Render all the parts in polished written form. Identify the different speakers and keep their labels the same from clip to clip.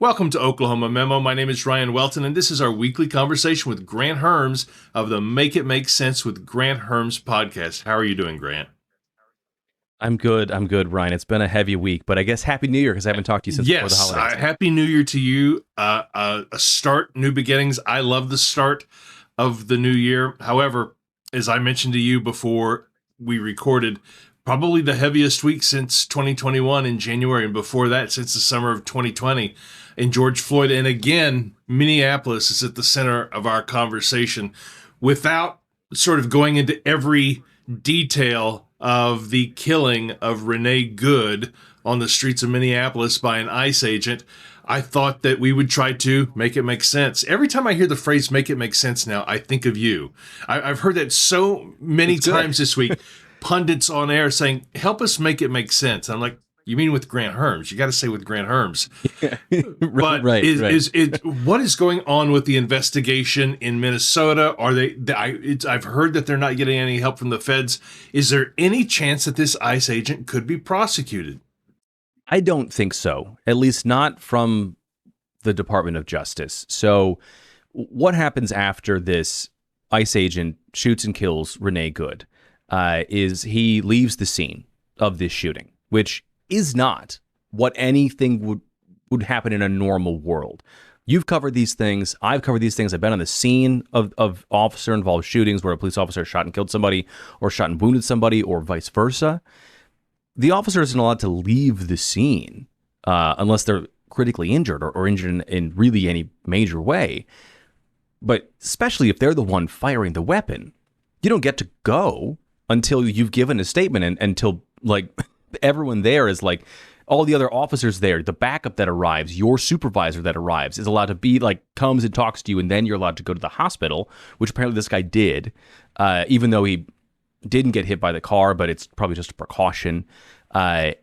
Speaker 1: Welcome to Oklahoma Memo. My name is Ryan Welton, and this is our weekly conversation with Grant Hermes of the Make It Make Sense with Grant Hermes podcast. How are you doing, Grant?
Speaker 2: I'm good, Ryan. It's been a heavy week, but I guess Happy New Year because I haven't talked to you since before the
Speaker 1: Yes,
Speaker 2: holidays.
Speaker 1: Happy New Year to you. A start, new beginnings. I love the start of the new year. However, as I mentioned to you before we recorded, probably the heaviest week since 2021 in January, and before that, since the summer of 2020 in George Floyd. And again, Minneapolis is at the center of our conversation. Without sort of going into every detail of the killing of Renee Good on the streets of Minneapolis by an ICE agent, I thought that we would try to make it make sense. Every time I hear the phrase "make it make sense" now, I think of you. I've heard that so many times this week. Pundits on air saying, "Help us make it make sense." I'm like, you mean with Grant Hermes? You got to say with Grant Hermes. But
Speaker 2: right.
Speaker 1: What is going on with the investigation in Minnesota? Are they? I've heard that they're not getting any help from the feds. Is there any chance that this ICE agent could be prosecuted?
Speaker 2: I don't think so, at least not from the Department of Justice. So what happens after this ICE agent shoots and kills Renee Good is he leaves the scene of this shooting, which is not what anything would happen in a normal world. You've covered these things. I've covered these things. I've been on the scene of officer-involved shootings where a police officer shot and killed somebody or shot and wounded somebody or vice versa. The officer isn't allowed to leave the scene unless they're critically injured or injured in really any major way. But especially if they're the one firing the weapon, you don't get to go until you've given a statement and until like everyone there is like all the other officers there, the backup that arrives, your supervisor that arrives is allowed to be like comes and talks to you, and then you're allowed to go to the hospital, which apparently this guy did, even though he didn't get hit by the car, but it's probably just a precaution. But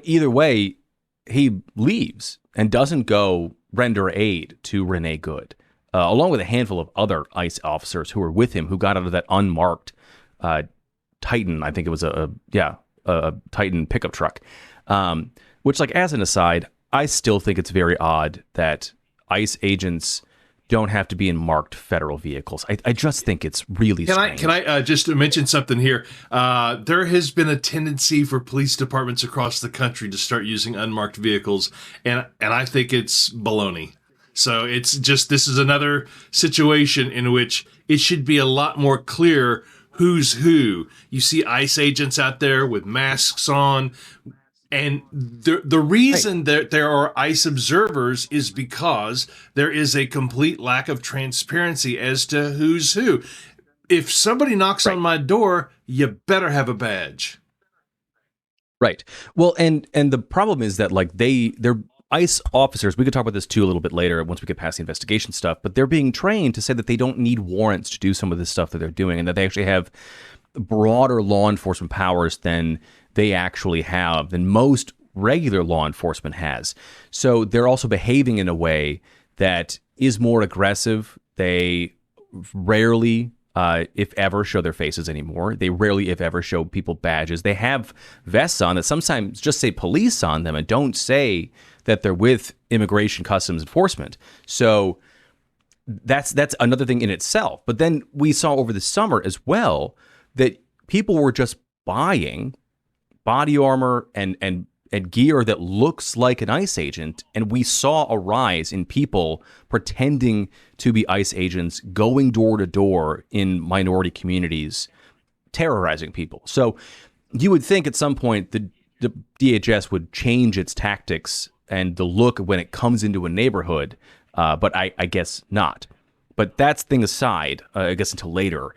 Speaker 2: either way, he leaves and doesn't go render aid to Renee Good, along with a handful of other ICE officers who were with him who got out of that unmarked Titan. I think it was a Titan pickup truck, which, like, as an aside, I still think it's very odd that ICE agents don't have to be in marked federal vehicles. I just think it's really strange.
Speaker 1: Can I just mention something here? There has been a tendency for police departments across the country to start using unmarked vehicles, and I think it's baloney. So it's just, this is another situation in which it should be a lot more clear who's who. You see ICE agents out there with masks on. And the reason that there are ICE observers is because there is a complete lack of transparency as to who's who. If somebody knocks on my door, you better have a badge.
Speaker 2: Right. Well, and the problem is that like they're ICE officers, we could talk about this too a little bit later once we get past the investigation stuff, but they're being trained to say that they don't need warrants to do some of this stuff that they're doing, and that they actually have broader law enforcement powers than they actually have, than most regular law enforcement has. So they're also behaving in a way that is more aggressive. They rarely, if ever, show their faces anymore. They rarely, if ever, show people badges. They have vests on that sometimes just say police on them and don't say that they're with Immigration Customs Enforcement. So that's another thing in itself. But then we saw over the summer as well that people were just buying body armor and gear that looks like an ICE agent, and we saw a rise in people pretending to be ICE agents going door to door in minority communities, terrorizing people. So you would think at some point the DHS would change its tactics and the look when it comes into a neighborhood, but I guess not. But that's thing aside, I guess until later.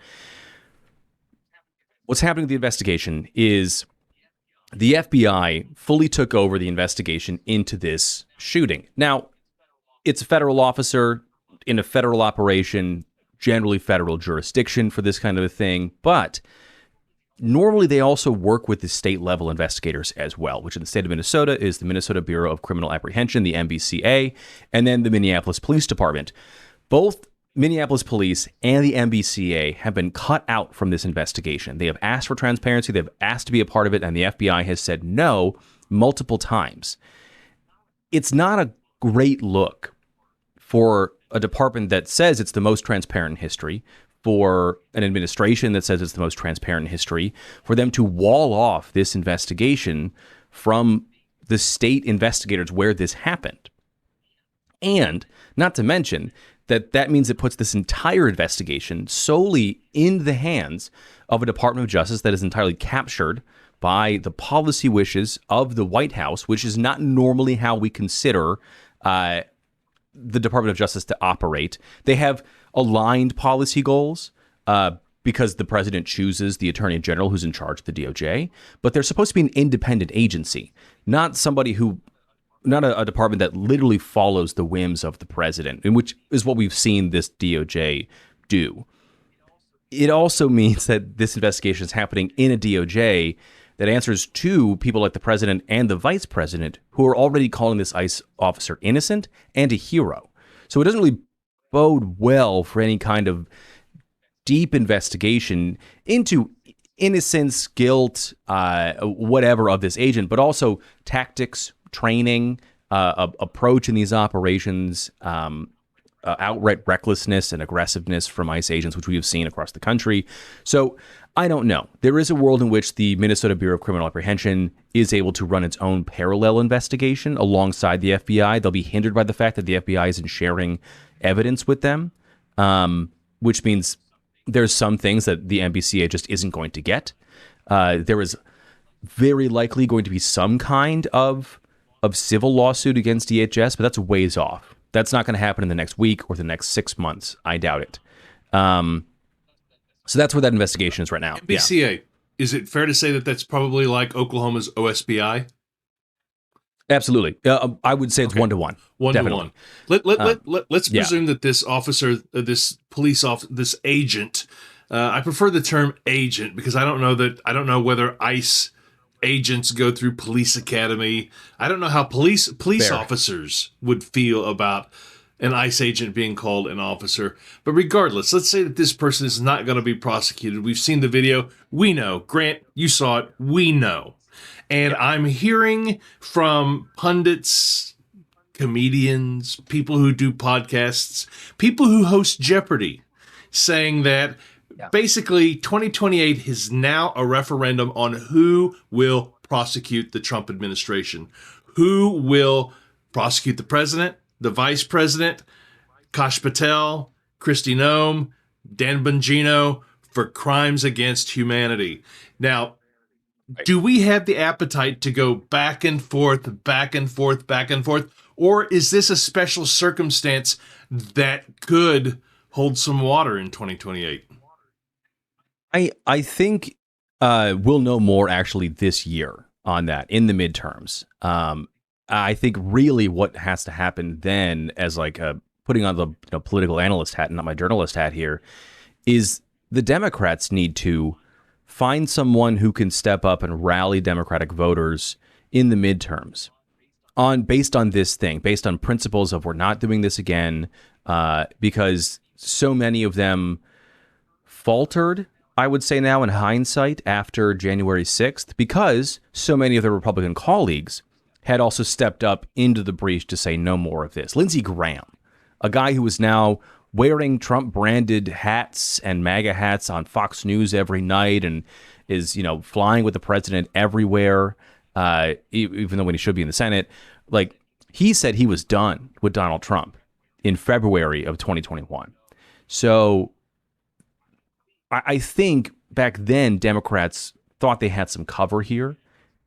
Speaker 2: What's happening with the investigation is the FBI fully took over the investigation into this shooting. Now, it's a federal officer in a federal operation, generally federal jurisdiction for this kind of a thing, but normally they also work with the state level investigators as well, which in the state of Minnesota is the Minnesota Bureau of Criminal Apprehension, the MBCA, and then the Minneapolis Police Department. Both Minneapolis Police and the MBCA have been cut out from this investigation. They have asked for transparency, they've asked to be a part of it, and the FBI has said no multiple times. It's not a great look for a department that says it's the most transparent in history, for an administration that says it's the most transparent in history, for them to wall off this investigation from the state investigators where this happened. And not to mention that means it puts this entire investigation solely in the hands of a Department of Justice that is entirely captured by the policy wishes of the White House, which is not normally how we consider the Department of Justice to operate. They have aligned policy goals because the president chooses the attorney general who's in charge of the DOJ, but they're supposed to be an independent agency, not a department that literally follows the whims of the president, and which is what we've seen this DOJ do. It also means that this investigation is happening in a DOJ that answers to people like the president and the vice president who are already calling this ICE officer innocent and a hero. So it doesn't really bode well for any kind of deep investigation into innocence, guilt, whatever of this agent, but also tactics, training, approach in these operations, outright recklessness and aggressiveness from ICE agents, which we have seen across the country. So I don't know. There is a world in which the Minnesota Bureau of Criminal Apprehension is able to run its own parallel investigation alongside the FBI. They'll be hindered by the fact that the FBI isn't sharing evidence with them, which means there's some things that the MBCA just isn't going to get. There is very likely going to be some kind of civil lawsuit against DHS, but that's a ways off. That's not going to happen in the next week or the next 6 months. I doubt it. So that's where that investigation is right now.
Speaker 1: MBCA, is it fair to say that that's probably like Oklahoma's OSBI?
Speaker 2: Absolutely. I would say it's
Speaker 1: Okay.
Speaker 2: 1-to-1.
Speaker 1: 1-to-1. Let's
Speaker 2: yeah.
Speaker 1: presume that this officer, this police officer, this agent, I prefer the term agent because I don't know whether ICE agents go through police academy. I don't know how police
Speaker 2: Fair.
Speaker 1: officers would feel about an ICE agent being called an officer. But regardless, let's say that this person is not going to be prosecuted. We've seen the video. We know. Grant, you saw it. We know. And I'm hearing from pundits, comedians, people who do podcasts, people who host Jeopardy, saying that basically 2028 is now a referendum on who will prosecute the Trump administration, who will prosecute the president, the vice president, Kash Patel, Kristi Noem, Dan Bongino for crimes against humanity. Now, do we have the appetite to go back and forth, back and forth, back and forth? Or is this a special circumstance that could hold some water in 2028?
Speaker 2: I think we'll know more actually this year on that in the midterms. I think really what has to happen then, as like putting on the political analyst hat and not my journalist hat here, is the Democrats need to find someone who can step up and rally Democratic voters in the midterms based on this thing, based on principles of we're not doing this again, because so many of them faltered, I would say now in hindsight, after January 6th, because so many of their Republican colleagues had also stepped up into the breach to say no more of this. Lindsey Graham, a guy who is now wearing Trump-branded hats and MAGA hats on Fox News every night and is, flying with the president everywhere, even though when he should be in the Senate, like he said he was done with Donald Trump in February of 2021. So I think back then Democrats thought they had some cover here,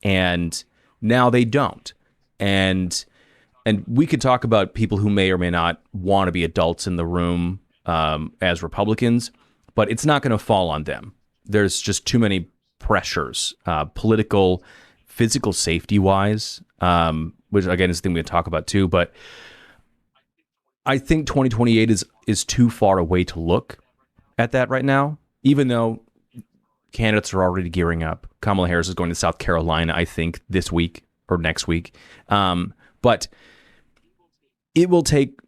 Speaker 2: and now they don't. And we could talk about people who may or may not want to be adults in the room as Republicans, but it's not going to fall on them. There's just too many pressures, political, physical safety-wise, which, again, is a thing we can talk about too. But I think 2028 is too far away to look at that right now, even though candidates are already gearing up. Kamala Harris is going to South Carolina, I think, this week or next week. But it will take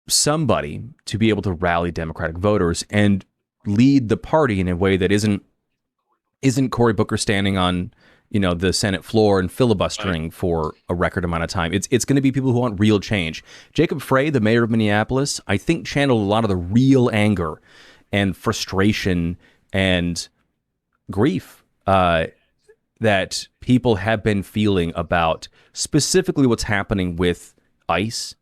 Speaker 2: somebody to be able to rally Democratic voters and lead the party in a way that isn't Cory Booker standing on, the Senate floor and filibustering for a record amount of time. It's going to be people who want real change. Jacob Frey, the mayor of Minneapolis, I think channeled a lot of the real anger and frustration and grief that people have been feeling about specifically what's happening with ICE.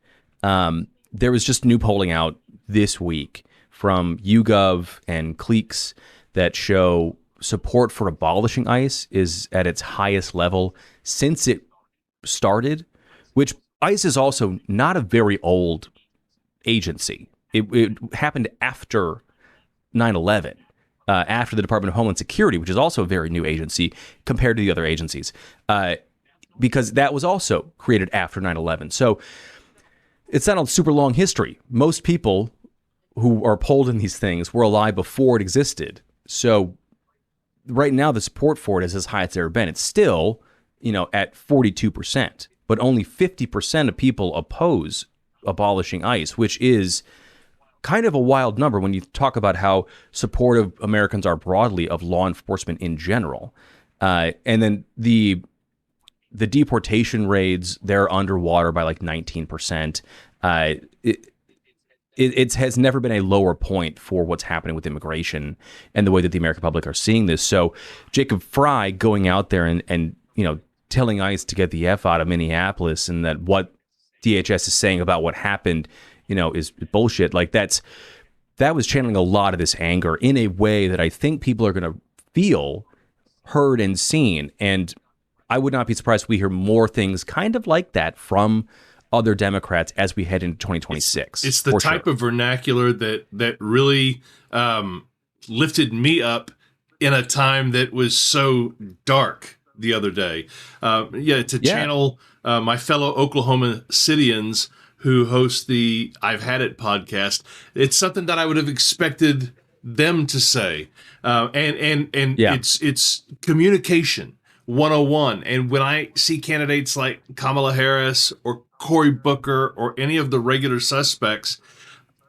Speaker 2: There was just new polling out this week from YouGov and Cliques that show support for abolishing ICE is at its highest level since it started, which ICE is also not a very old agency. It happened after 9/11, after the Department of Homeland Security, which is also a very new agency compared to the other agencies, because that was also created after 9/11. So it's not a super long history. Most people who are polled in these things were alive before it existed. So right now, the support for it is as high as it's ever been. It's still, at 42%, but only 50% of people oppose abolishing ICE, which is kind of a wild number when you talk about how supportive Americans are broadly of law enforcement in general. And then the deportation raids, they're underwater by like 19%. It has never been a lower point for what's happening with immigration and the way that the American public are seeing this. So Jacob Frey going out there and telling ICE to get the F out of Minneapolis, and that what DHS is saying about what happened, is bullshit. Like that was channeling a lot of this anger in a way that I think people are going to feel heard and seen. And I would not be surprised if we hear more things kind of like that from other Democrats as we head into 2026.
Speaker 1: It's the type of vernacular that really lifted me up in a time that was so dark the other day. Channel my fellow Oklahoma Cityans who host the I've Had It podcast. It's something that I would have expected them to say. It's communication 101. And when I see candidates like Kamala Harris or Cory Booker or any of the regular suspects,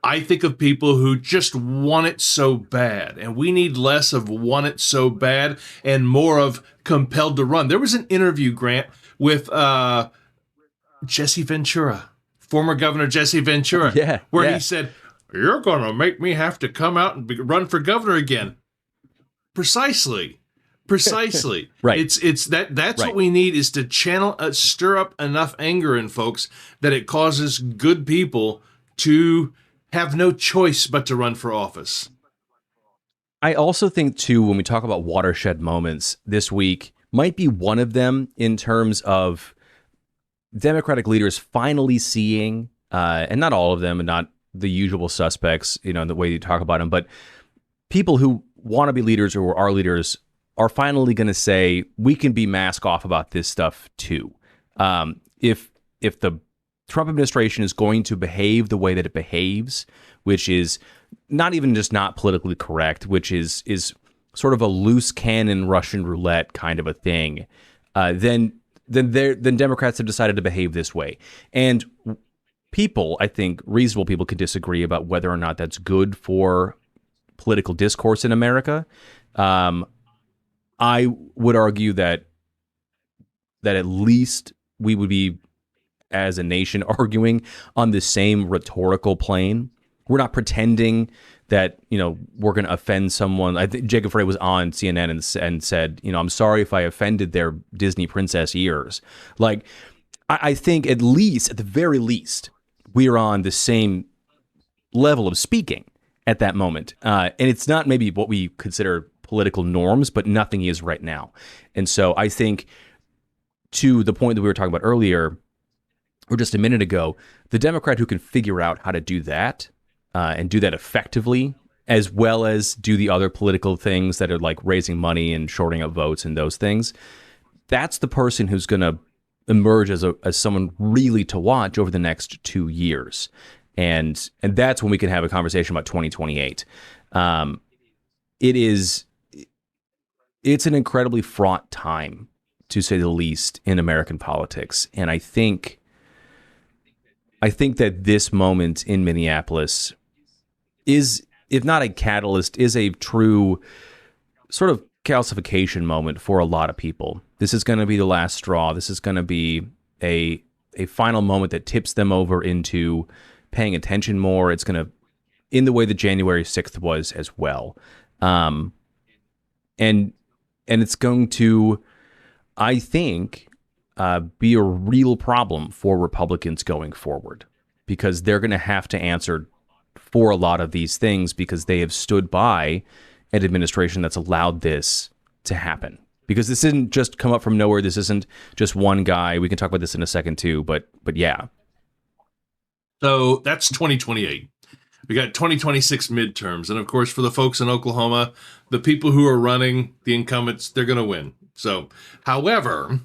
Speaker 1: I think of people who just want it so bad. And we need less of want it so bad and more of compelled to run. There was an interview, Grant, with Jesse Ventura, former Governor Jesse Ventura, where he said, "You're going to make me have to come out and run for governor again." Precisely. Right. That's right. What we need is to stir up enough anger in folks that it causes good people to have no choice but to run for office.
Speaker 2: I also think too, when we talk about watershed moments, this week might be one of them in terms of Democratic leaders finally seeing, and not all of them, and not the usual suspects, the way you talk about them, but people who want to be leaders or are leaders are finally going to say, we can be mask off about this stuff too. If the Trump administration is going to behave the way that it behaves, which is not even just not politically correct, which is sort of a loose cannon Russian roulette kind of a thing, then Democrats have decided to behave this way. And people, I think reasonable people, can disagree about whether or not that's good for political discourse in America. I would argue that at least we would be, as a nation, arguing on the same rhetorical plane. We're not pretending that, we're going to offend someone. I think Jacob Frey was on CNN and said, I'm sorry if I offended their Disney princess ears. Like, I think at the very least, we are on the same level of speaking at that moment. And it's not maybe what we consider political norms, but nothing is right now. And so I think, to the point that we were talking about earlier, or just a minute ago, the Democrat who can figure out how to do that and do that effectively, as well as do the other political things that are like raising money and shorting up votes and those things, that's the person who's going to emerge as someone really to watch over the next 2 years. And that's when we can have a conversation about 2028. It's an incredibly fraught time, to say the least, in American politics. And I think that this moment in Minneapolis is, if not a catalyst, is a true sort of calcification moment for a lot of people. This is going to be the last straw. This is going to be a final moment that tips them over into paying attention more. It's going to, in the way that January 6th was as well. And it's going to, I think, be a real problem for Republicans going forward, because they're going to have to answer for a lot of these things because they have stood by an administration that's allowed this to happen. Because this didn't just come up from nowhere. This isn't just one guy. We can talk about this in a second too, but yeah.
Speaker 1: So that's 2028. We got 2026 midterms. And of course, for the folks in Oklahoma, the people who are running, the incumbents, they're going to win. So, however,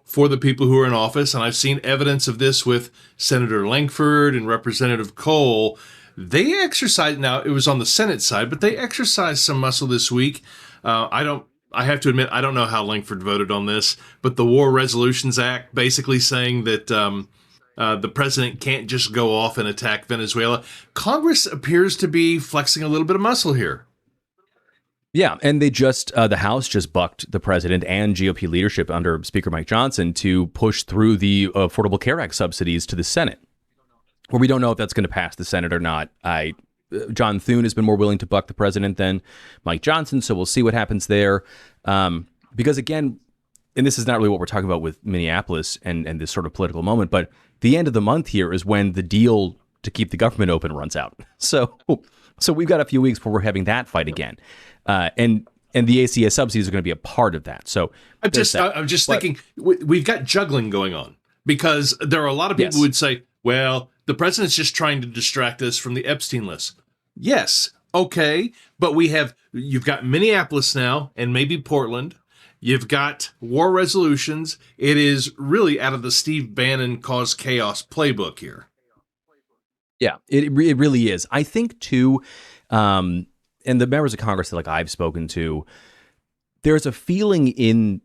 Speaker 1: for the people who are in office, and I've seen evidence of this with Senator Langford and Representative Cole, they exercised, now it was on the Senate side, but they exercised some muscle this week. I have to admit, I don't know how Langford voted on this, but the War Resolutions Act basically saying that the president can't just go off and attack Venezuela. Congress appears to be flexing a little bit of muscle here.
Speaker 2: Yeah, and they just, the House just bucked the president and GOP leadership under Speaker Mike Johnson to push through the Affordable Care Act subsidies to the Senate, where we don't know if that's going to pass the Senate or not. John Thune has been more willing to buck the president than Mike Johnson, so we'll see what happens there. Because again, and this is not really what we're talking about with Minneapolis and this sort of political moment, but the end of the month here is when the deal to keep the government open runs out. So we've got a few weeks before we're having that fight again. And the ACS subsidies are going to be a part of that. So
Speaker 1: I'm just thinking we've got juggling going on, because there are a lot of people who would say, well, the president's just trying to distract us from the Epstein list. Yes. Okay. But you've got Minneapolis now and maybe Portland. You've got war resolutions. It is really out of the Steve Bannon cause chaos playbook here.
Speaker 2: Yeah, it really is. I think too, and the members of Congress that I've spoken to, there's a feeling in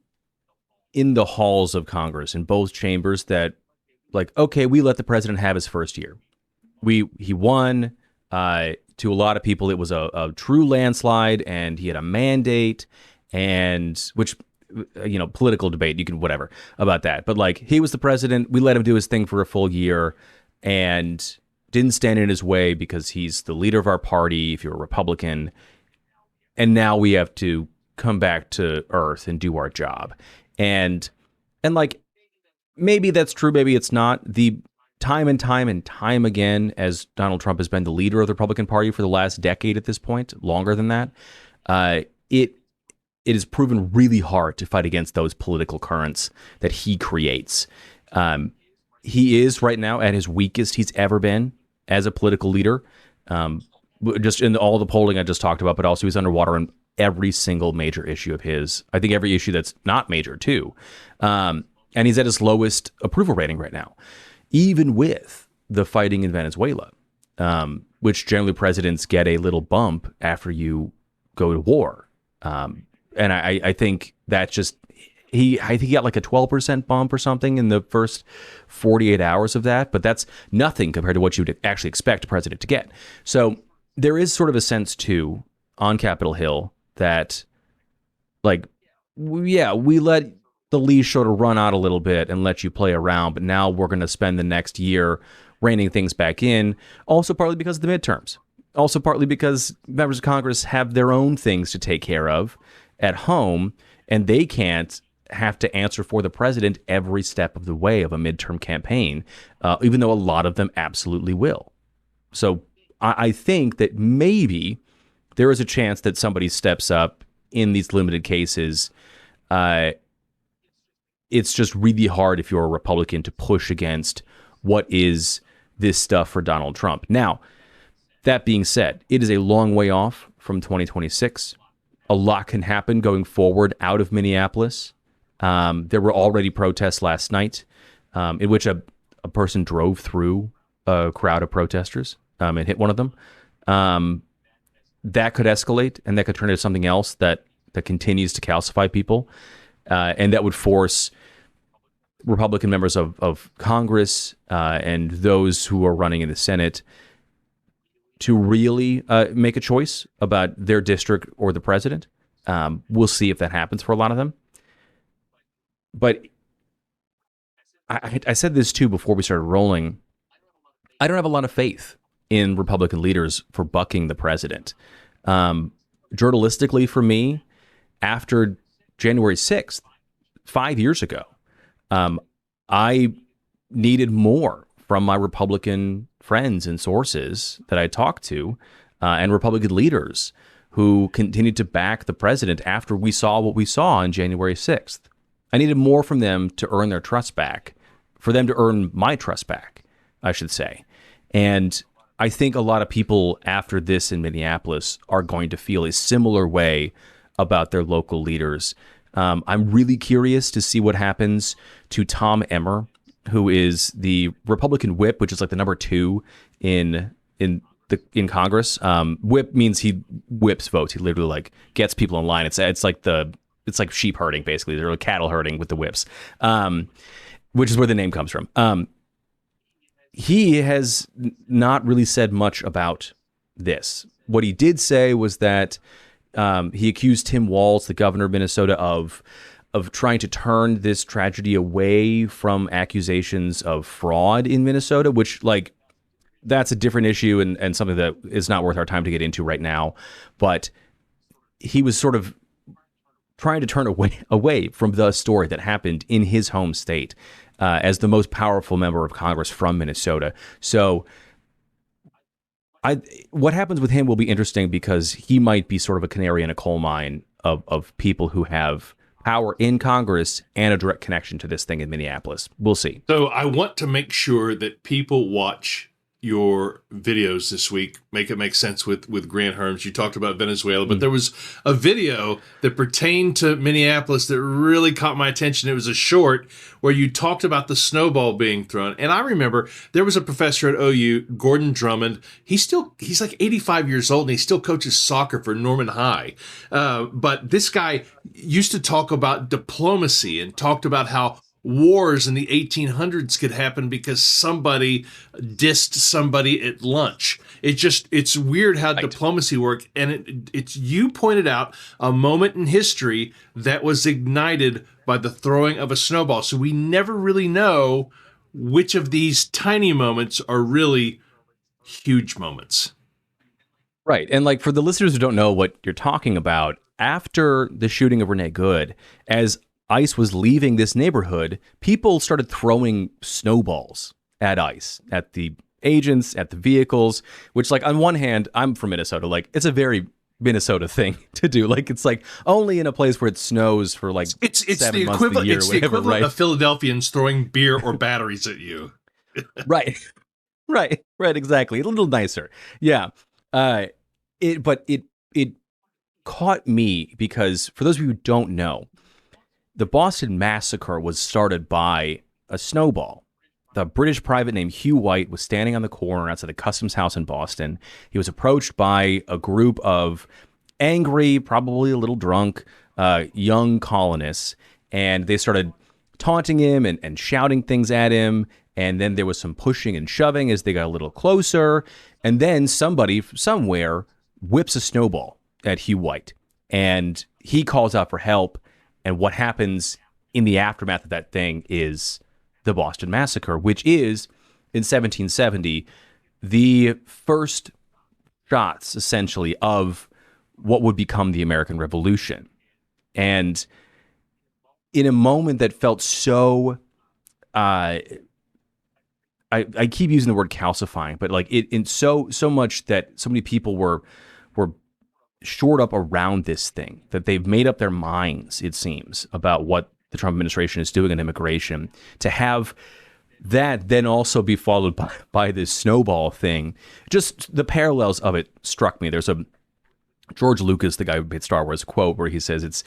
Speaker 2: the halls of Congress in both chambers that okay, we let the president have his first year. He won. To a lot of people, it was a true landslide, and he had a mandate, and which, political debate, you can whatever about that. But he was the president. We let him do his thing for a full year, and didn't stand in his way because he's the leader of our party, if you're a Republican. And now we have to come back to earth and do our job. And maybe that's true, maybe it's not. The time and time again, as Donald Trump has been the leader of the Republican Party for the last decade at this point, longer than that, it is proven really hard to fight against those political currents that he creates. He is right now at his weakest he's ever been as a political leader, just in all the polling I just talked about, but also he's underwater in every single major issue of his. I think every issue that's not major too. And he's at his lowest approval rating right now, even with the fighting in Venezuela, which generally presidents get a little bump after you go to war. And I think that's just, I think he got a 12% bump or something in the first 48 hours of that, but that's nothing compared to what you would actually expect a president to get. So there is sort of a sense too on Capitol Hill that we let the leash sort of run out a little bit and let you play around, but now we're going to spend the next year reining things back in, also partly because of the midterms, also partly because members of Congress have their own things to take care of at home, and they can't have to answer for the president every step of the way of a midterm campaign, even though a lot of them absolutely will. So I think that maybe there is a chance that somebody steps up in these limited cases. It's just really hard if you're a Republican to push against what is this stuff for Donald Trump. Now, that being said, it is a long way off from 2026. A lot can happen going forward out of Minneapolis. There were already protests last night in which a person drove through a crowd of protesters and hit one of them. That could escalate, and that could turn into something else that continues to calcify people. And that would force Republican members of Congress and those who are running in the Senate to really make a choice about their district or the president. We'll see if that happens for a lot of them. But I said this too before we started rolling. I don't have a lot of faith in Republican leaders for bucking the president. Journalistically, for me, after January 6th, 5 years ago, I needed more from my Republican friends and sources that I talked to, and Republican leaders who continued to back the president after we saw what we saw on January 6th. I needed more from them to earn their trust back, for them to earn my trust back, I should say. And I think a lot of people after this in Minneapolis are going to feel a similar way about their local leaders. I'm really curious to see what happens to Tom Emmer, who is the Republican whip, which is like the number 2 in Congress. Whip means he whips votes. He literally like gets people in line. It's like sheep herding basically. They're like cattle herding with the whips, which is where the name comes from. He has not really said much about this. What he did say was that he accused Tim Walz, the governor of Minnesota, of trying to turn this tragedy away from accusations of fraud in Minnesota, which, like, that's a different issue and something that is not worth our time to get into right now. But he was sort of trying to turn away from the story that happened in his home state as the most powerful member of Congress from Minnesota. So what happens with him will be interesting because he might be sort of a canary in a coal mine of people who have power in Congress and a direct connection to this thing in Minneapolis. We'll see.
Speaker 1: So I want to make sure that people watch your videos this week. Make it make sense with Grant Hermes. You talked about Venezuela, but there was a video that pertained to Minneapolis that really caught my attention. It was a short where you talked about the snowball being thrown. And I remember there was a professor at OU, Gordon Drummond. He's like 85 years old and he still coaches soccer for Norman High. But this guy used to talk about diplomacy and talked about how wars in the 1800s could happen because somebody dissed somebody at lunch. It's weird how diplomacy worked. And it's you pointed out a moment in history that was ignited by the throwing of a snowball. So we never really know which of these tiny moments are really huge moments.
Speaker 2: Right. And like for the listeners who don't know what you're talking about, after the shooting of Renee Good, as ICE was leaving this neighborhood, people started throwing snowballs at ICE, at the agents, at the vehicles, which, like, on one hand, I'm from Minnesota. Like, it's a very Minnesota thing to do. Like, it's like only in a place where it snows for like
Speaker 1: it's
Speaker 2: 7
Speaker 1: the
Speaker 2: months of the year,
Speaker 1: it's
Speaker 2: whatever,
Speaker 1: the equivalent
Speaker 2: right?
Speaker 1: of Philadelphians throwing beer or batteries at you.
Speaker 2: Right. Right. Exactly. A little nicer. Yeah. It caught me because, for those of you who don't know, the Boston Massacre was started by a snowball. The British private named Hugh White was standing on the corner outside the Customs House in Boston. He was approached by a group of angry, probably a little drunk, young colonists, and they started taunting him and shouting things at him. And then there was some pushing and shoving as they got a little closer. And then somebody somewhere whips a snowball at Hugh White, and he calls out for help. And what happens in the aftermath of that thing is the Boston Massacre, which is, in 1770, the first shots, essentially, of what would become the American Revolution. And in a moment that felt so, I keep using the word calcifying, but like in so much that so many people were shored up around this thing, that they've made up their minds, it seems, about what the Trump administration is doing on immigration, to have that then also be followed by this snowball thing. Just the parallels of it struck me. There's a George Lucas, the guy who made Star Wars, quote where he says, "It's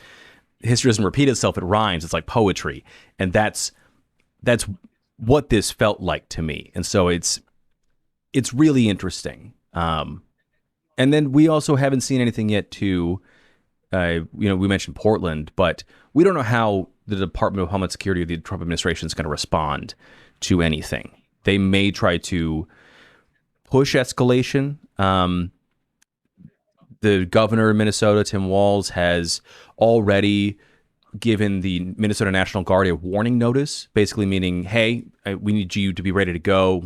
Speaker 2: history doesn't repeat itself, it rhymes. It's like poetry." And that's what this felt like to me. And so it's really interesting. And then we also haven't seen anything yet to, we mentioned Portland, but we don't know how the Department of Homeland Security or the Trump administration is going to respond to anything. They may try to push escalation. the governor of Minnesota, Tim Walz, has already given the Minnesota National Guard a warning notice, basically meaning, hey, we need you to be ready to go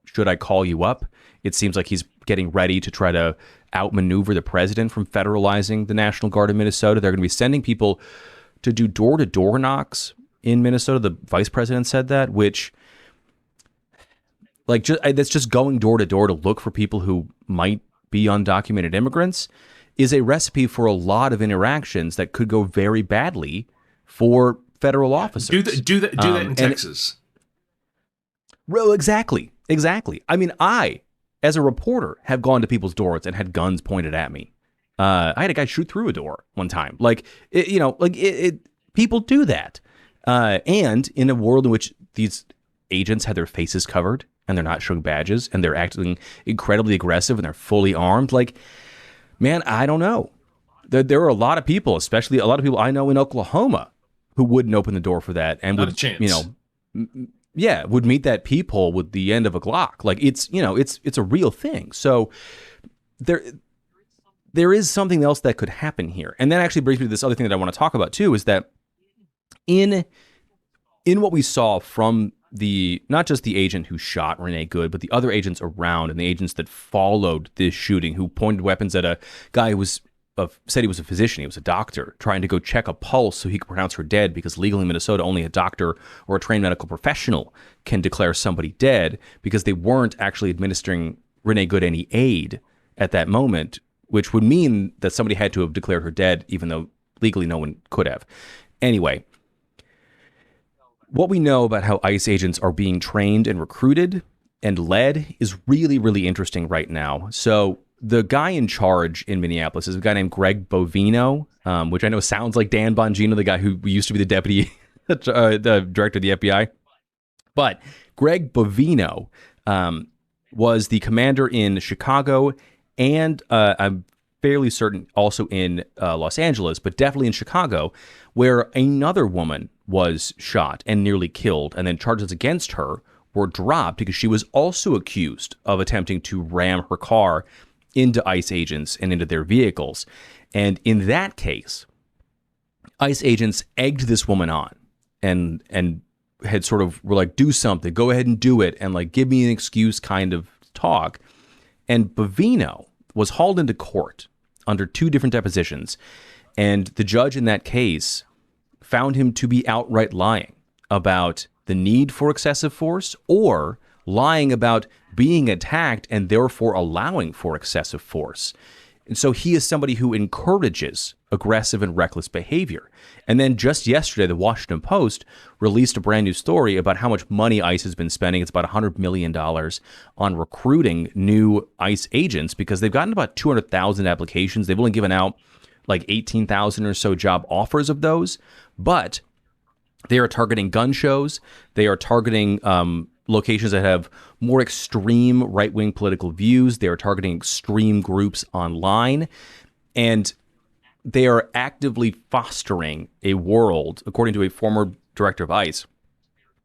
Speaker 2: should I call you up. It seems like he's getting ready to try to outmaneuver the president from federalizing the National Guard of Minnesota. They're going to be sending people to do door-to-door knocks in Minnesota. The vice president said that, which, like, that's just going door-to-door to look for people who might be undocumented immigrants, is a recipe for a lot of interactions that could go very badly for federal officers.
Speaker 1: Do that in Texas.
Speaker 2: Exactly. I mean, I, as a reporter, have gone to people's doors and had guns pointed at me. I had a guy shoot through a door one time. People do that. And in a world in which these agents had their faces covered and they're not showing badges and they're acting incredibly aggressive and they're fully armed, like, man, I don't know. There are a lot of people, especially a lot of people I know in Oklahoma, who wouldn't open the door for that and
Speaker 1: Not
Speaker 2: would,
Speaker 1: a chance.
Speaker 2: would meet that peephole with the end of a Glock. Like, it's a real thing. So there is something else that could happen here. And that actually brings me to this other thing that I want to talk about too, is that in what we saw from not just the agent who shot Renee Good, but the other agents around and the agents that followed this shooting, who pointed weapons at a guy who said he was a physician, he was a doctor, trying to go check a pulse so he could pronounce her dead, because legally in Minnesota, only a doctor or a trained medical professional can declare somebody dead, because they weren't actually administering Renee Good any aid at that moment, which would mean that somebody had to have declared her dead, even though legally no one could have. Anyway, what we know about how ICE agents are being trained and recruited and led is really, really interesting right now. So the guy in charge in Minneapolis is a guy named Greg Bovino, which I know sounds like Dan Bongino, the guy who used to be the deputy the director of the FBI. But Greg Bovino was the commander in Chicago, and I'm fairly certain also in Los Angeles, but definitely in Chicago, where another woman was shot and nearly killed, and then charges against her were dropped because she was also accused of attempting to ram her car into ICE agents and into their vehicles. And in that case, ICE agents egged this woman on and had sort of were like, do something, go ahead and do it, and like, give me an excuse kind of talk. And Bovino was hauled into court under two different depositions, and the judge in that case found him to be outright lying about the need for excessive force, or lying about being attacked and therefore allowing for excessive force. And so he is somebody who encourages aggressive and reckless behavior. And then just yesterday, the Washington Post released a brand new story about how much money ICE has been spending. It's about $100 million on recruiting new ICE agents, because they've gotten about 200,000 applications. They've only given out like 18,000 or so job offers of those, but they are targeting gun shows. They are targeting locations that have more extreme right-wing political views. They are targeting extreme groups online. And they are actively fostering a world, according to a former director of ICE,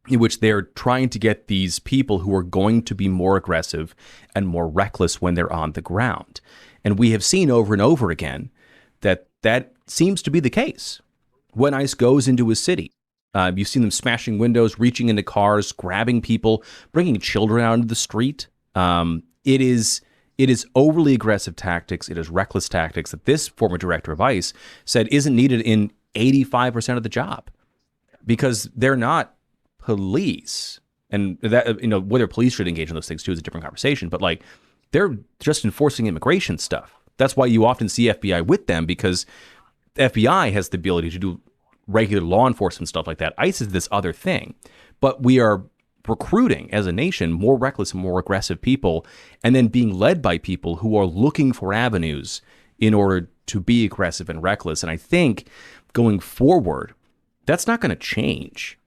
Speaker 2: in which they're trying to get these people who are going to be more aggressive and more reckless when they're on the ground. And we have seen over and over again that seems to be the case. When ICE goes into a city, you've seen them smashing windows, reaching into cars, grabbing people, bringing children out into the street. It is overly aggressive tactics. It is reckless tactics that this former director of ICE said isn't needed in 85% of the job, because they're not police. And that, whether police should engage in those things too is a different conversation. But like, they're just enforcing immigration stuff. That's why you often see FBI with them, because the FBI has the ability to do regular law enforcement stuff like that. ICE is this other thing. But we are recruiting as a nation more reckless and more aggressive people, and then being led by people who are looking for avenues in order to be aggressive and reckless. And I think going forward, that's not going to change.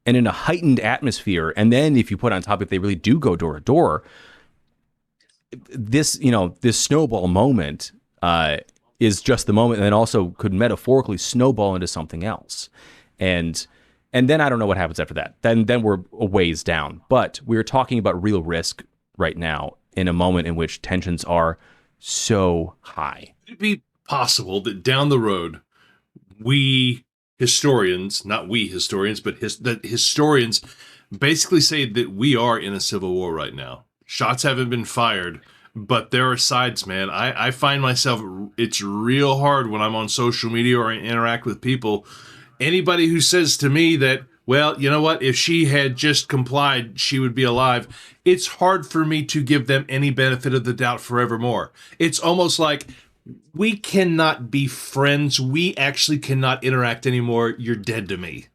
Speaker 2: And in a heightened atmosphere, and then if you put on top, if they really do go door to door, this snowball moment is just the moment, and then also could metaphorically snowball into something else. And then I don't know what happens after that. Then we're a ways down. But we're talking about real risk right now in a moment in which tensions are so high.
Speaker 1: Could it be possible that down the road, we historians, not we historians, but that historians basically say that we are in a civil war right now? Shots haven't been fired, but there are sides, man. I find myself, it's real hard when I'm on social media or I interact with people. Anybody who says to me that, well, you know what, if she had just complied, she would be alive, it's hard for me to give them any benefit of the doubt forevermore. It's almost like, we cannot be friends. We actually cannot interact anymore. You're dead to me.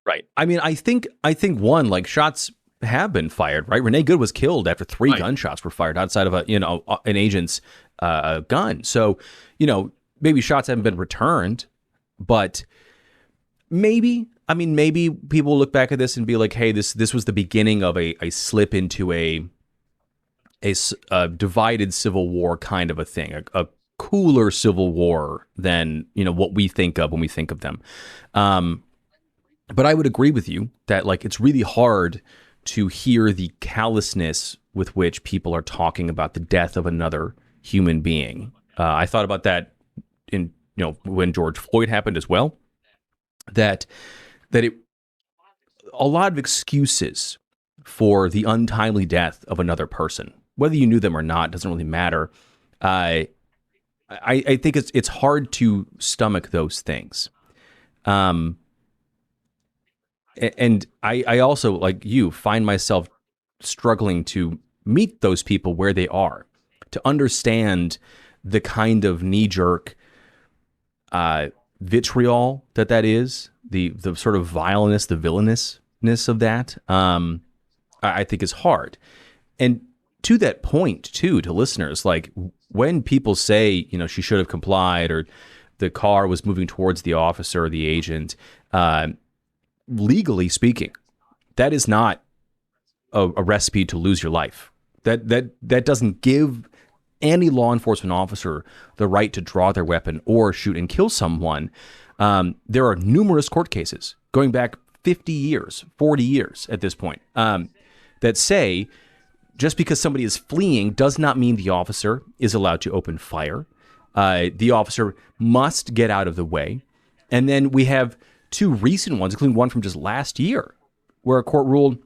Speaker 2: Right. I mean, I think one, like, shots have been fired, right? Renee Good was killed after 3
Speaker 1: Right.
Speaker 2: gunshots were fired outside of an agent's gun. So, maybe shots haven't been returned, but maybe people look back at this and be like, hey, this was the beginning of a slip into a divided civil war kind of a thing, a cooler civil war than what we think of when we think of them. But I would agree with you that, like, it's really hard to hear the callousness with which people are talking about the death of another human being. I thought about that in when George Floyd happened as well. That it a lot of excuses for the untimely death of another person, whether you knew them or not, doesn't really matter. I think it's hard to stomach those things. And I also, like you, find myself struggling to meet those people where they are, to understand the kind of knee-jerk vitriol that is, the sort of vileness, the villainousness of that. I think is hard. And to that point, too, to listeners, like, when people say, she should have complied, or the car was moving towards the officer or the agent, legally speaking, that is not a recipe to lose your life. That doesn't give any law enforcement officer the right to draw their weapon or shoot and kill someone. There are numerous court cases going back 50 years, 40 years at this point, that say just because somebody is fleeing does not mean the officer is allowed to open fire. The officer must get out of the way. And then we have 2 recent ones, including one from just last year, where the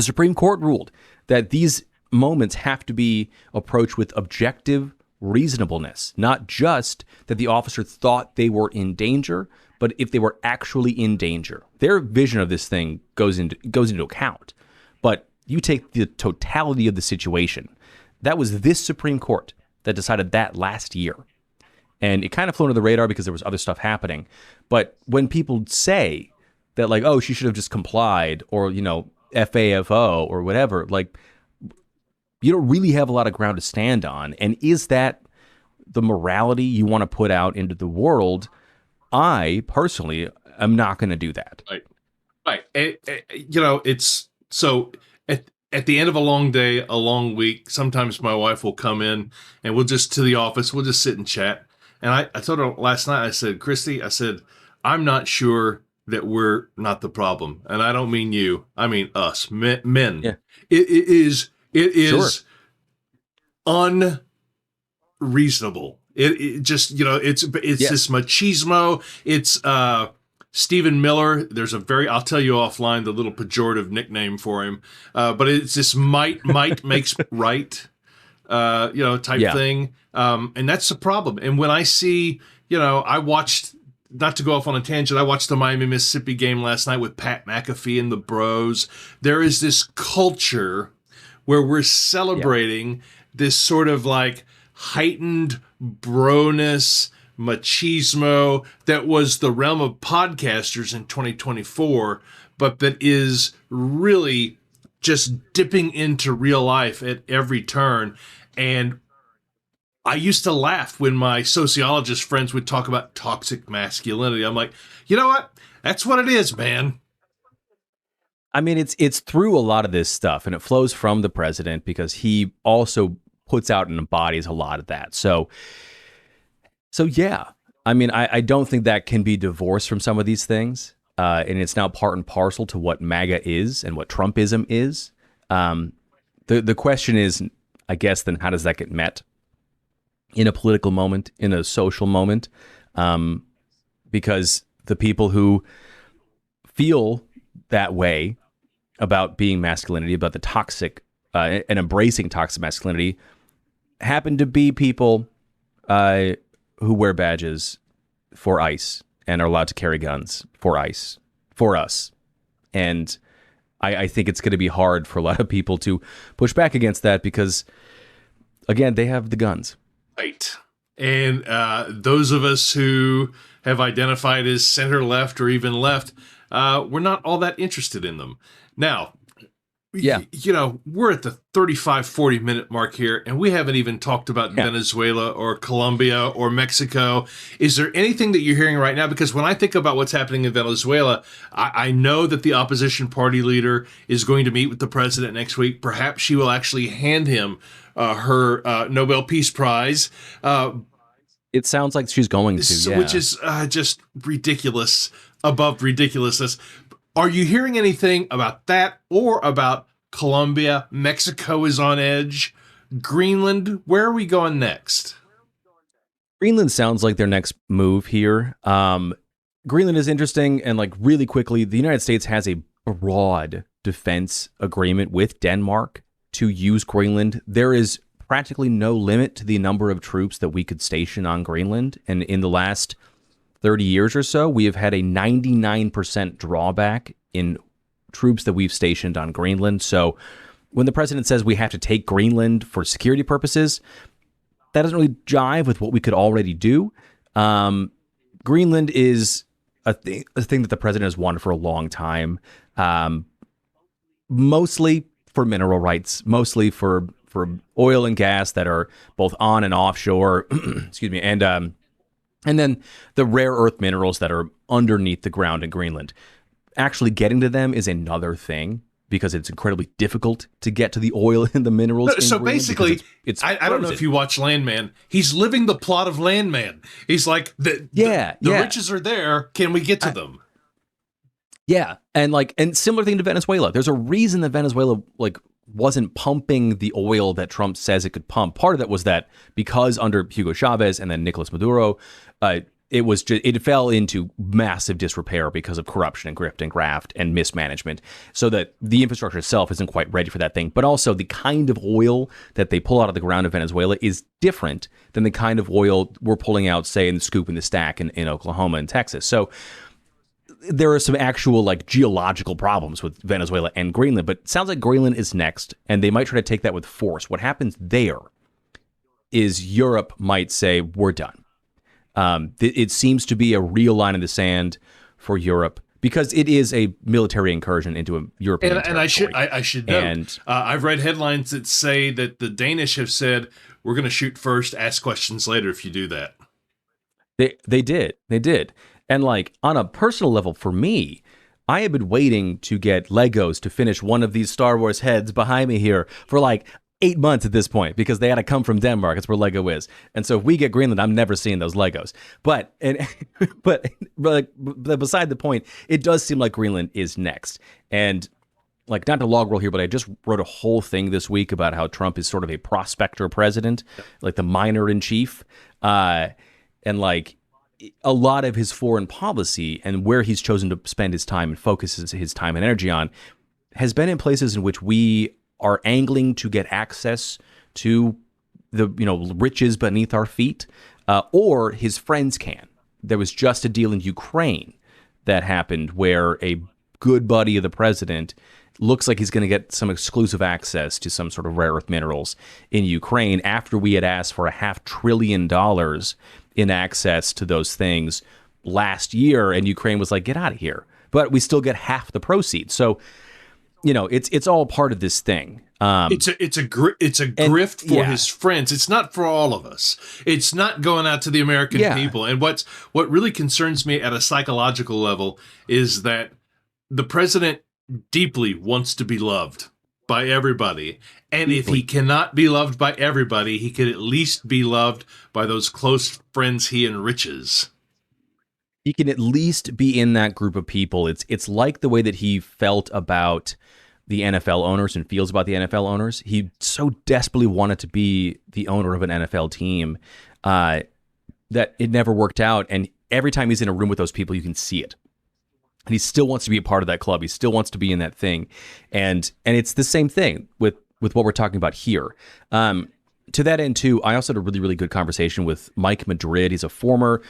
Speaker 2: Supreme Court ruled that these moments have to be approached with objective reasonableness, not just that the officer thought they were in danger, but if they were actually in danger. Their vision of this thing goes into account. But you take the totality of the situation. That was this Supreme Court that decided that last year. And it kind of flew under the radar because there was other stuff happening. But when people say that, like, oh, she should have just complied, or, FAFO or whatever, like, you don't really have a lot of ground to stand on. And is that the morality you want to put out into the world? I personally am not going to do that.
Speaker 1: Right. It's so at the end of a long day, a long week, sometimes my wife will come in and we'll just sit and chat. And I told her last night, I said, Christy, I'm not sure that we're not the problem. And I don't mean you. I mean us, men.
Speaker 2: Yeah.
Speaker 1: It is
Speaker 2: Sure.
Speaker 1: unreasonable. It just, it's this machismo. It's Stephen Miller. There's I'll tell you offline, the little pejorative nickname for him. But it's this might makes right, type thing. And that's the problem. And when I see, I watched, not to go off on a tangent, I watched the Miami, Mississippi game last night with Pat McAfee and the bros. There is this culture where we're celebrating this sort of like heightened broness, machismo that was the realm of podcasters in 2024, but that is really just dipping into real life at every turn. And I used to laugh when my sociologist friends would talk about toxic masculinity. I'm like, you know what? That's what it is, man.
Speaker 2: I mean, it's through a lot of this stuff, and it flows from the president because he also puts out and embodies a lot of that. So yeah, I mean, I don't think that can be divorced from some of these things, and it's now part and parcel to what MAGA is and what Trumpism is. The question is, I guess, then how does that get met? in a political moment, in a social moment, because the people who feel that way about being masculinity, about the toxic and embracing toxic masculinity, happen to be people who wear badges for ICE and are allowed to carry guns for ICE, for us. And I think it's going to be hard for a lot of people to push back against that because, again, they have the guns.
Speaker 1: Right. And those of us who have identified as center left or even left, we're not all that interested in them. Now,
Speaker 2: Yeah.
Speaker 1: We're at the 35, 40-minute mark here, and we haven't even talked about Venezuela or Colombia or Mexico. Is there anything that you're hearing right now? Because when I think about what's happening in Venezuela, I know that the opposition party leader is going to meet with the president next week. Perhaps she will actually hand him her Nobel Peace Prize.
Speaker 2: It sounds like she's going to,
Speaker 1: which is just ridiculous, above ridiculousness. Are you hearing anything about that or about Colombia? Mexico is on edge. Greenland, where are we going next?
Speaker 2: Greenland sounds like their next move here. Greenland is interesting, and like really quickly, the United States has a broad defense agreement with Denmark to use Greenland. There is practically no limit to the number of troops that we could station on Greenland, and in the last 30 years or so, we have had a 99% drawback in troops that we've stationed on Greenland. So when the president says we have to take Greenland for security purposes, that doesn't really jive with what we could already do. Greenland is a thing that the president has wanted for a long time, mostly for mineral rights, mostly for oil and gas that are both on and offshore, excuse me, and then the rare earth minerals that are underneath the ground in Greenland. Actually getting to them is another thing because it's incredibly difficult to get to the oil and the minerals.
Speaker 1: So
Speaker 2: in Greenland
Speaker 1: basically,
Speaker 2: it's
Speaker 1: I don't know if you watch Landman. He's living the plot of Landman. He's like, the riches are there. Can we get to them?
Speaker 2: Yeah. And similar thing to Venezuela. There's a reason that Venezuela wasn't pumping the oil that Trump says it could pump. Part of that was that because under Hugo Chavez and then Nicolas Maduro, it fell into massive disrepair because of corruption and grift and graft and mismanagement, so that the infrastructure itself isn't quite ready for that thing. But also the kind of oil that they pull out of the ground in Venezuela is different than the kind of oil we're pulling out, say, in the Scoop and the Stack in Oklahoma and Texas. So there are some actual geological problems with Venezuela and Greenland, but it sounds like Greenland is next, and they might try to take that with force. What happens there is Europe might say, we're done. It seems to be a real line in the sand for Europe because it is a military incursion into a European territory.
Speaker 1: And I should note, I've read headlines that say that the Danish have said, we're going to shoot first, ask questions later if you do that.
Speaker 2: They did. And on a personal level, for me, I have been waiting to get Legos to finish one of these Star Wars heads behind me here for 8 months at this point because they had to come from Denmark. It's where Lego is. And so if we get Greenland, I'm never seeing those Legos. But beside the point, it does seem like Greenland is next. And not to log roll here, but I just wrote a whole thing this week about how Trump is sort of a prospector president, like the miner in chief. A lot of his foreign policy and where he's chosen to spend his time and focuses his time and energy on has been in places in which we are angling to get access to the riches beneath our feet, or his friends can. There was just a deal in Ukraine that happened where a good buddy of the president looks like he's going to get some exclusive access to some sort of rare earth minerals in Ukraine after we had asked for $500 billion in access to those things last year, and Ukraine was like, get out of here. But we still get half the proceeds. So, it's all part of this thing.
Speaker 1: It's a grift for his friends. It's not for all of us. It's not going out to the American people. And what really concerns me at a psychological level is that the president deeply wants to be loved by everybody. And if he cannot be loved by everybody, he could at least be loved by those close friends he enriches.
Speaker 2: He can at least be in that group of people. It's like the way that he felt about the NFL owners and feels about the NFL owners. He so desperately wanted to be the owner of an NFL team that it never worked out. And every time he's in a room with those people, you can see it. And he still wants to be a part of that club. He still wants to be in that thing. And it's the same thing with what we're talking about here. To that end, too, I also had a really, really good conversation with Mike Madrid. He's a former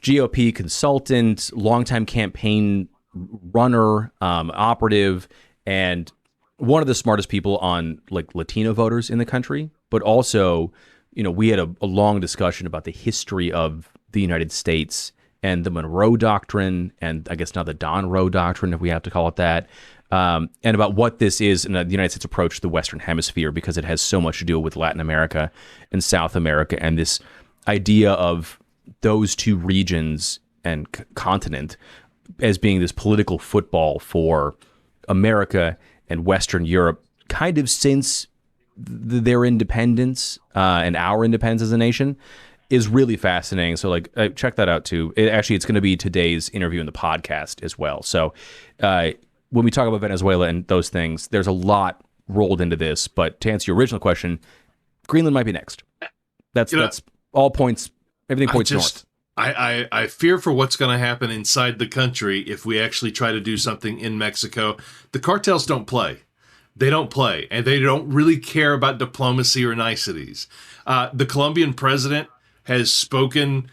Speaker 2: GOP consultant, longtime campaign runner, operative, and one of the smartest people on like Latino voters in the country. But also, we had a long discussion about the history of the United States and the Monroe Doctrine, and I guess now the Don Roe Doctrine, if we have to call it that, and about what this is in the United States approach to the Western Hemisphere, because it has so much to do with Latin America and South America, and this idea of those two regions and continent as being this political football for America and Western Europe, kind of since their independence and our independence as a nation, is really fascinating. So check that out too. It's going to be today's interview in the podcast as well. So when we talk about Venezuela and those things, there's a lot rolled into this. But to answer your original question, Greenland might be next. That's all points. Everything points north.
Speaker 1: I fear for what's going to happen inside the country if we actually try to do something in Mexico. The cartels don't play. They don't play, and they don't really care about diplomacy or niceties. The Colombian president has spoken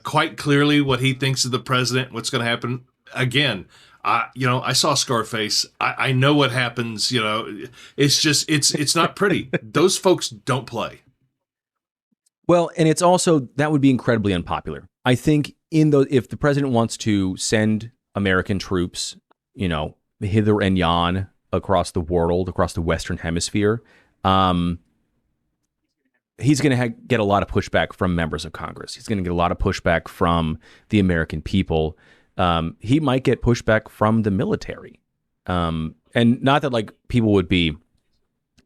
Speaker 1: quite clearly what he thinks of the president, what's going to happen. Again, I saw Scarface. I know what happens. It's just it's not pretty. Those folks don't play.
Speaker 2: Well, and it's also, that would be incredibly unpopular. I think if the president wants to send American troops, hither and yon across the world, across the Western Hemisphere, he's going to get a lot of pushback from members of Congress. He's going to get a lot of pushback from the American people. He might get pushback from the military. And not that people would be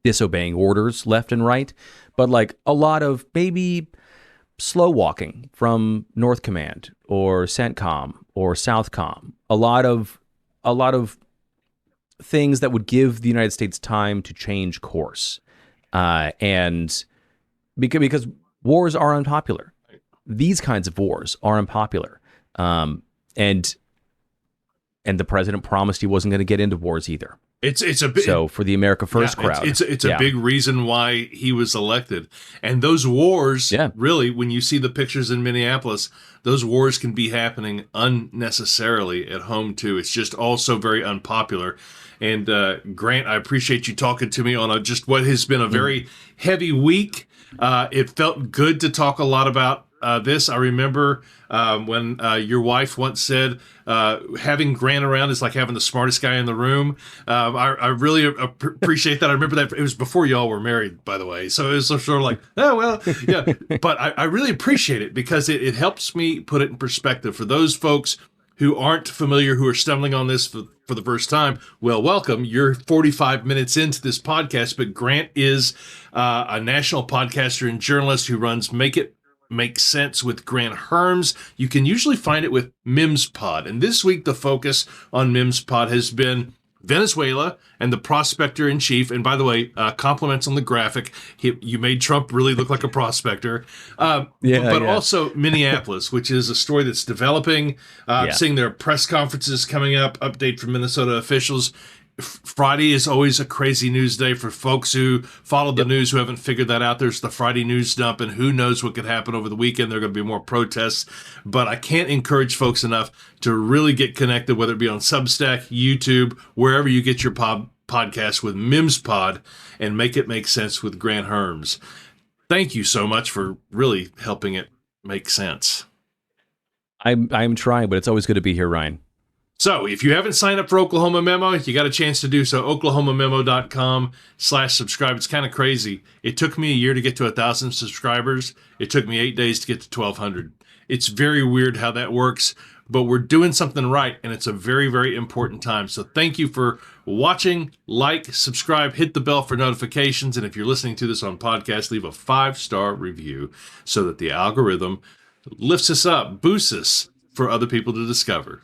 Speaker 2: disobeying orders left and right, but a lot of maybe slow walking from North Command or CENTCOM or Southcom. A lot of things that would give the United States time to change course. And because wars are unpopular. These kinds of wars are unpopular. And the president promised he wasn't going to get into wars either. So for the America First crowd,
Speaker 1: it's a big reason why he was elected. And those wars, really, when you see the pictures in Minneapolis, those wars can be happening unnecessarily at home too. It's just also very unpopular. And Grant, I appreciate you talking to me on just what has been a very heavy week. It felt good to talk a lot about this. I remember when your wife once said, having Grant around is like having the smartest guy in the room. I really appreciate that. I remember that it was before y'all were married, by the way. So it was sort of like, oh, well, yeah. But I really appreciate it because it helps me put it in perspective for those folks who aren't familiar, who are stumbling on this for the first time. Well, welcome. You're 45 minutes into this podcast, but Grant is a national podcaster and journalist who runs Make It Make Sense with Grant Hermes. You can usually find it with Mims Pod. And this week, the focus on Mims Pod has been Venezuela and the prospector in chief. And by the way, compliments on the graphic. You made Trump really look like a prospector. Also Minneapolis, which is a story that's developing. Seeing their press conferences coming up, update from Minnesota officials. Friday is always a crazy news day for folks who follow the news who haven't figured that out. There's the Friday news dump, and who knows what could happen over the weekend. There are going to be more protests, but I can't encourage folks enough to really get connected, whether it be on Substack, YouTube, wherever you get your podcast with Mims Pod, and Make It Make Sense with Grant Hermes. Thank you so much for really helping it make sense.
Speaker 2: I'm trying, but it's always good to be here, Ryan.
Speaker 1: So if you haven't signed up for Oklahoma Memo, you got a chance to do so. OklahomaMemo.com/subscribe. It's kind of crazy. It took me a year to get to 1,000 subscribers. It took me 8 days to get to 1,200. It's very weird how that works, but we're doing something right, and it's a very, very important time. So thank you for watching, subscribe, hit the bell for notifications, and if you're listening to this on podcast, leave a 5-star review so that the algorithm lifts us up, boosts us for other people to discover.